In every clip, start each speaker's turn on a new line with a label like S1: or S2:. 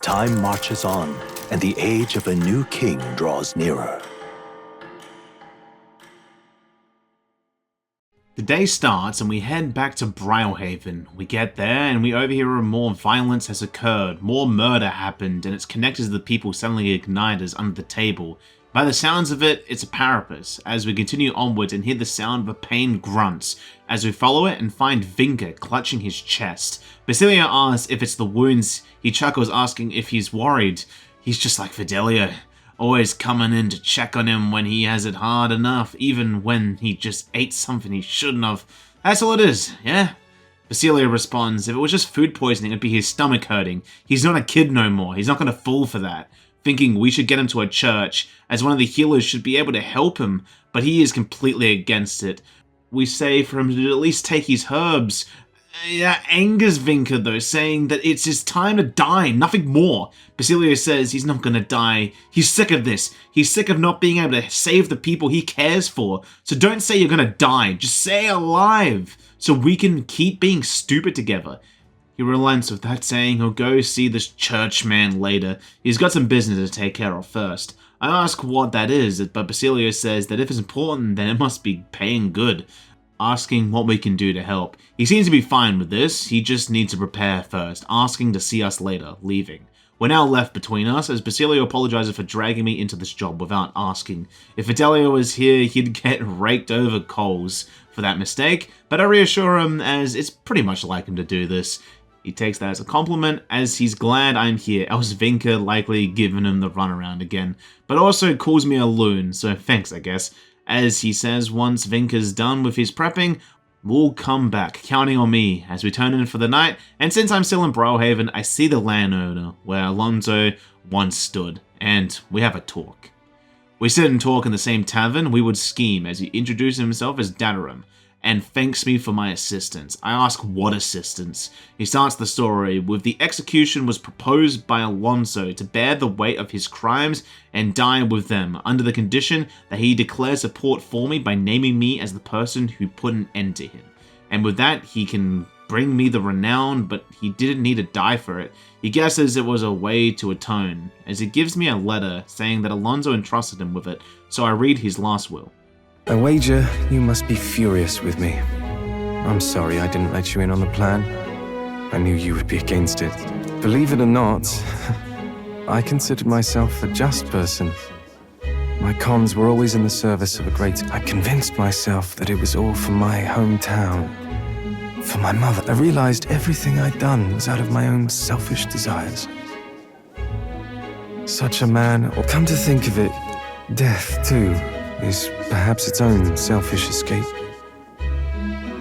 S1: Time marches on, and the age of a new king draws nearer.
S2: The day starts and we head back to Briarhaven. We get there and we overhear more violence has occurred, more murder happened, and it's connected to the people selling igniters under the table. By the sounds of it, it's a Parapus, as we continue onwards and hear the sound of a pained grunts, as we follow it and find Vinka clutching his chest. Basilio asks if it's the wounds. He chuckles, asking if he's worried. He's just like Fidelio, always coming in to check on him when he has it hard enough, even when he just ate something he shouldn't have. That's all it is, yeah? Basilio responds, if it was just food poisoning, it'd be his stomach hurting. He's not a kid no more. He's not gonna fall for that. Thinking we should get him to a church, as one of the healers should be able to help him, but he is completely against it. We say for him to at least take his herbs. That angers Vinka though, saying that it's his time to die, nothing more. Basilio says he's not gonna die. He's sick of this. He's sick of not being able to save the people he cares for. So don't say you're gonna die, just say alive, so we can keep being stupid together. He relents with that, saying he'll go see this churchman later. He's got some business to take care of first. I ask what that is, but Basilio says that if it's important, then it must be paying good. Asking what we can do to help. He seems to be fine with this, he just needs to prepare first, asking to see us later, leaving. We're now left between us, as Basilio apologizes for dragging me into this job without asking. If Fidelio was here, he'd get raked over coals for that mistake, but I reassure him as it's pretty much like him to do this. He takes that as a compliment, as he's glad I'm here, else Vinka likely giving him the runaround again, but also calls me a loon, so thanks I guess. As he says once Vinka's done with his prepping, we'll come back, counting on me as we turn in for the night, and since I'm still in Briarhaven, I see the landowner where Alonzo once stood, and we have a talk. We sit and talk in the same tavern we would scheme as he introduces himself as Dadarum, and thanks me for my assistance. I ask what assistance. He starts the story with the execution was proposed by Alonzo to bear the weight of his crimes and die with them, under the condition that he declares support for me by naming me as the person who put an end to him. And with that, he can bring me the renown, but he didn't need to die for it. He guesses it was a way to atone, as he gives me a letter saying that Alonzo entrusted him with it, so I read his last will.
S3: I wager you must be furious with me. I'm sorry I didn't let you in on the plan. I knew you would be against it. Believe it or not, I considered myself a just person. My cons were always in the service of a great... I convinced myself that it was all for my hometown, for my mother. I realized everything I'd done was out of my own selfish desires. Such a man, or come to think of it, death too, is perhaps its own selfish escape.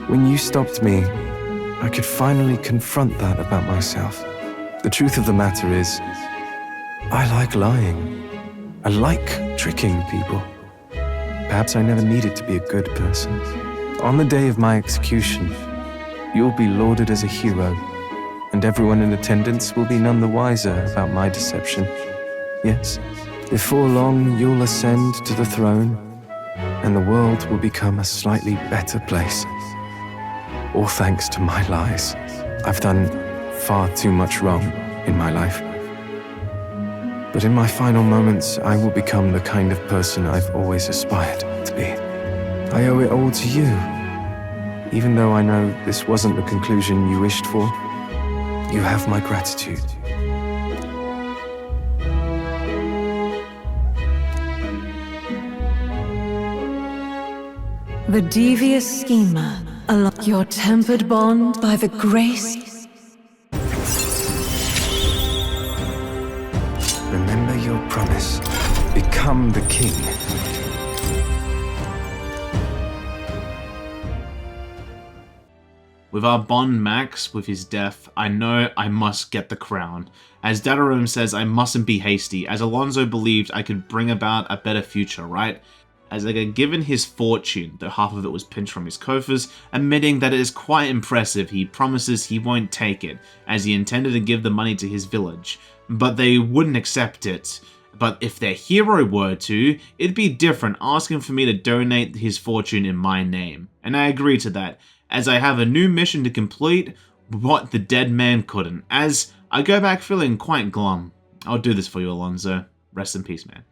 S3: When you stopped me, I could finally confront that about myself. The truth of the matter is, I like lying. I like tricking people. Perhaps I never needed to be a good person. On the day of my execution, you'll be lauded as a hero, and everyone in attendance will be none the wiser about my deception. Yes, before long you'll ascend to the throne, and the world will become a slightly better place. All thanks to my lies. I've done far too much wrong in my life. But in my final moments, I will become the kind of person I've always aspired to be. I owe it all to you. Even though I know this wasn't the conclusion you wished for, you have my gratitude.
S4: The devious schemer, unlock your tempered bond by the grace.
S3: Remember your promise. Become the king.
S2: With our bond max with his death, I know I must get the crown. As Dadarum says, I mustn't be hasty, as Alonzo believed I could bring about a better future, right? As I get given his fortune, though half of it was pinched from his coffers, admitting that it is quite impressive, he promises he won't take it, as he intended to give the money to his village. But they wouldn't accept it. But if their hero were to, it'd be different, asking for me to donate his fortune in my name. And I agree to that, as I have a new mission to complete, what the dead man couldn't, as I go back feeling quite glum. I'll do this for you, Alonzo. Rest in peace, man.